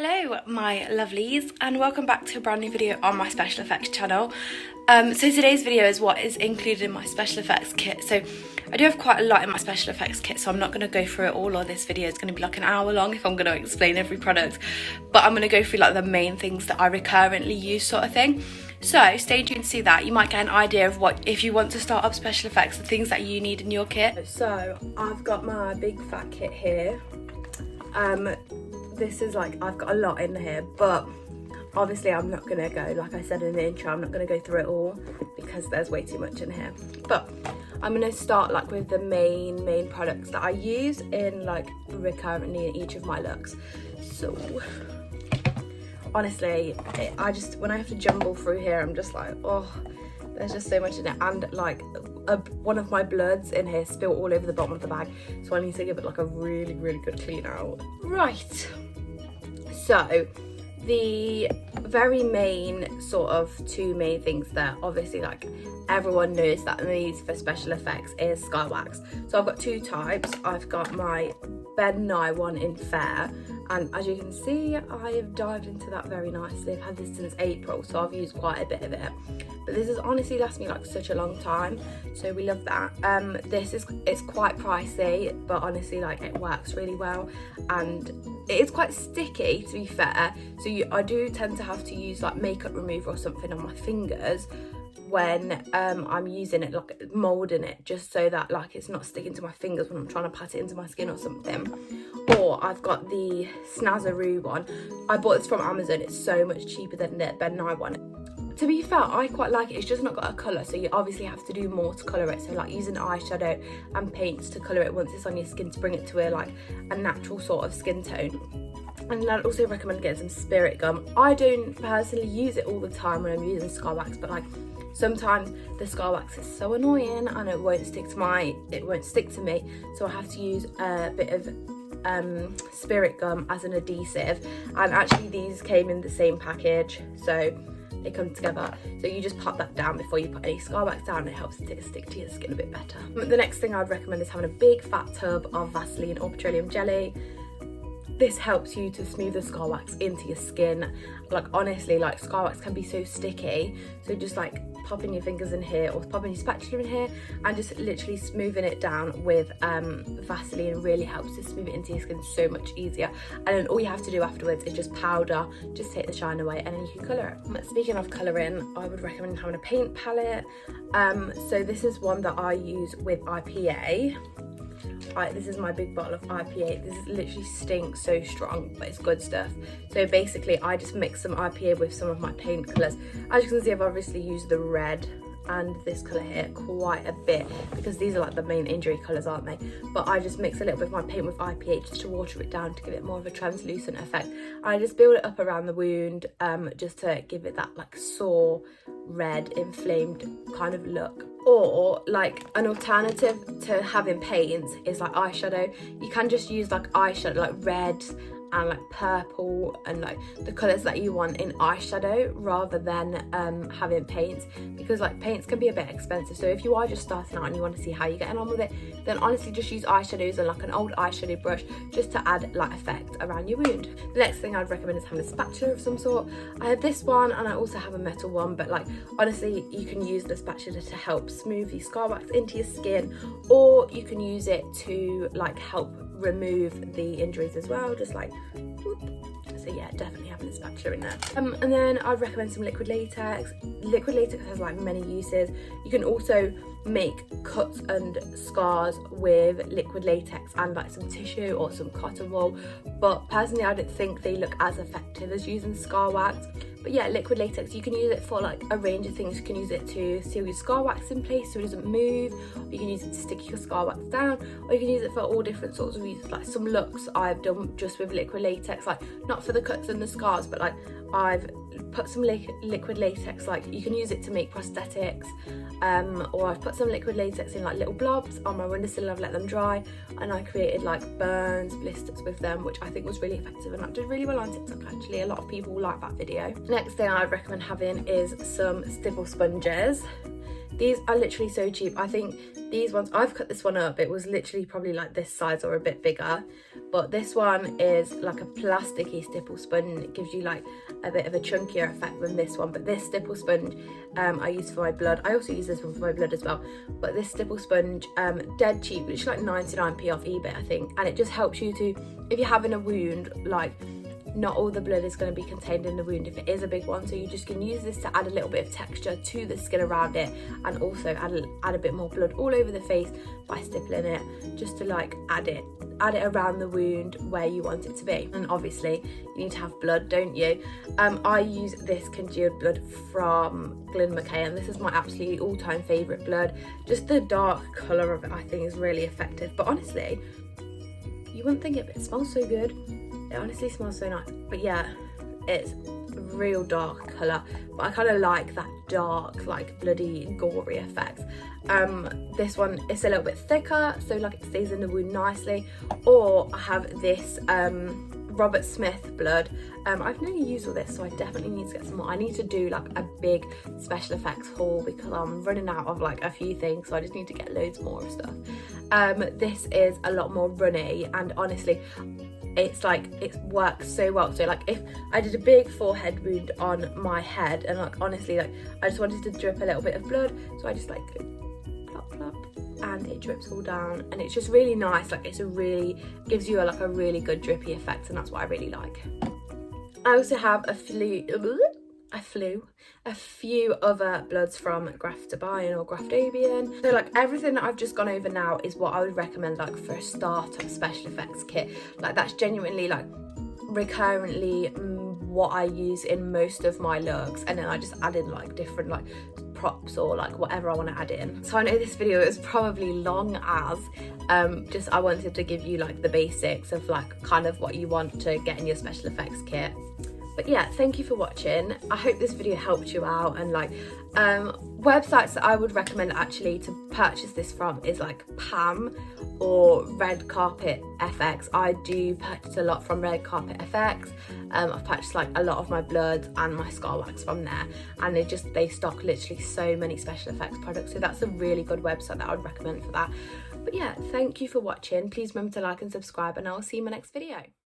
Hello my lovelies and welcome back to a brand new video on my special effects channel. So today's video is what is included in my special effects kit. So I do have quite a lot in my special effects kit, so I'm not going to go through it all, or this video is going to be like an hour long if I'm going to explain every product, but I'm going to go through like the main things that I recurrently use sort of thing. So stay tuned to see that. You might get an idea of what, if you want to start up special effects, the things that you need in your kit. So I've got my big fat kit here. This is like, I've got a lot in here, but obviously I'm not gonna go, like I said in the intro, I'm not gonna go through it all because there's way too much in here. But I'm gonna start like with the main products that I use in like recurrently in each of my looks. So honestly, when I have to jumble through here, I'm just like, oh, there's just so much in it. And like one of my bloods in here spilled all over the bottom of the bag, so I need to give it like a really good clean out. Right, so the very main sort of two main things that obviously like everyone knows that needs for special effects is sky wax. So I've got two types. I've got my Ben Nye one in Fair, and as you can see I've dived into that very nicely. I've had this since April, so I've used quite a bit of it, but this has honestly lasted me like such a long time, so we love that. It's quite pricey, but honestly like it works really well, and it is quite sticky to be fair, so I do tend to have to use like makeup remover or something on my fingers when I'm using it, like moulding it, just so that like it's not sticking to my fingers when I'm trying to pat it into my skin or something. Or I've got the Snazzaroo one. I bought this from Amazon. It's so much cheaper than the Ben Nye one. To be fair, I quite like it. It's just not got a colour, so you obviously have to do more to colour it. So like using eyeshadow and paints to colour it once it's on your skin to bring it to a natural sort of skin tone. And I'd also recommend getting some spirit gum. I don't personally use it all the time when I'm using sky wax, but like sometimes the sky wax is so annoying and it won't stick to me, so I have to use a bit of spirit gum as an adhesive. And actually these came in the same package, so they come together, so you just pop that down before you put any sky wax down, and it helps it stick to your skin a bit better. The next thing I'd recommend is having a big fat tub of Vaseline or petroleum jelly. This helps you to smooth the sky wax into your skin. Like honestly, like sky wax can be so sticky, so just like popping your fingers in here or popping your spatula in here and just literally smoothing it down with Vaseline really helps to smooth it into your skin so much easier. And then all you have to do afterwards is just powder, just take the shine away, and then you can colour it. Speaking of colouring, I would recommend having a paint palette. So this is one that I use with IPA. This is my big bottle of IPA. This literally stinks so strong, but it's good stuff. So basically I just mix some IPA with some of my paint colours. As you can see, I've obviously used the red and this colour here quite a bit because these are like the main injury colours, aren't they? But I just mix a little bit of my paint with IPA just to water it down to give it more of a translucent effect. I just build it up around the wound just to give it that like sore, red, inflamed kind of look. Or like an alternative to having paints is like eyeshadow. You can just use like eyeshadow, like red and like purple and like the colours that you want in eyeshadow rather than having paints, because like paints can be a bit expensive. So if you are just starting out and you want to see how you're getting on with it, then honestly just use eyeshadows and like an old eyeshadow brush just to add like effect around your wound. The next thing I'd recommend is having a spatula of some sort. I have this one and I also have a metal one, but like honestly you can use the spatula to help smooth the sky wax into your skin, or you can use it to like help remove the injuries as well, just like whoop. So yeah, definitely having a spatula in there. And then I'd recommend some liquid latex. Liquid latex has like many uses. You can also make cuts and scars with liquid latex and like some tissue or some cotton wool, but personally I don't think they look as effective as using scar wax. But yeah, liquid latex, you can use it for like a range of things. You can use it to seal your scar wax in place so it doesn't move, or you can use it to stick your scar wax down, or you can use it for all different sorts of uses. Like some looks I've done just with liquid latex, like not for the cuts and the scars, but like I've put some liquid latex, like you can use it to make prosthetics, or I've put some liquid latex in like little blobs on my windowsill and I've let them dry, and I created like burns, blisters with them, which I think was really effective and that did really well on TikTok actually. A lot of people like that video. Next thing I'd recommend having is some stipple sponges. These are literally so cheap. I think these ones, I've cut this one up, it was literally probably like this size or a bit bigger, but this one is like a plasticky stipple sponge. It gives you like a bit of a chunkier effect than this one, but this stipple sponge I use for my blood. I also use this one for my blood as well, but this stipple sponge, dead cheap, which is like 99p off eBay I think, and it just helps you to, if you're having a wound, like not all the blood is going to be contained in the wound if it is a big one, so you just can use this to add a little bit of texture to the skin around it, and also add a bit more blood all over the face by stippling it, just to like add it around the wound where you want it to be. And obviously you need to have blood, don't you? I use this congealed blood from Glyn McKay, and this is my absolutely all-time favourite blood. Just the dark colour of it I think is really effective, but honestly you wouldn't think it, but it smells so good. It honestly smells so nice. But yeah, it's a real dark colour, but I kind of like that dark, like bloody gory effect. This one is a little bit thicker, so like it stays in the wound nicely. Or I have this Robert Smith blood. I've nearly used all this, so I definitely need to get some more. I need to do like a big special effects haul because I'm running out of like a few things, so I just need to get loads more of stuff. This is a lot more runny, and honestly it's like it works so well. So like if I did a big forehead wound on my head, and like honestly like I just wanted to drip a little bit of blood, so I just like plop plop and it drips all down, and it's just really nice. Like it's a really gives you a really good drippy effect, and that's what I really like. I also have a few other bloods from Graftobian or Graftobian. So like everything that I've just gone over now is what I would recommend like for a starter special effects kit. Like that's genuinely like recurrently what I use in most of my looks, and then I just add in like different like props or like whatever I want to add in. So I know this video is probably long as just I wanted to give you like the basics of like kind of what you want to get in your special effects kit. But yeah, thank you for watching. I hope this video helped you out, and like websites that I would recommend actually to purchase this from is like Pam or Red Carpet FX. I do purchase a lot from Red Carpet FX. I've purchased like a lot of my bloods and my scar wax from there, and they stock literally so many special effects products, so that's a really good website that I would recommend for that. But yeah, thank you for watching. Please remember to like and subscribe, and I will see you in my next video.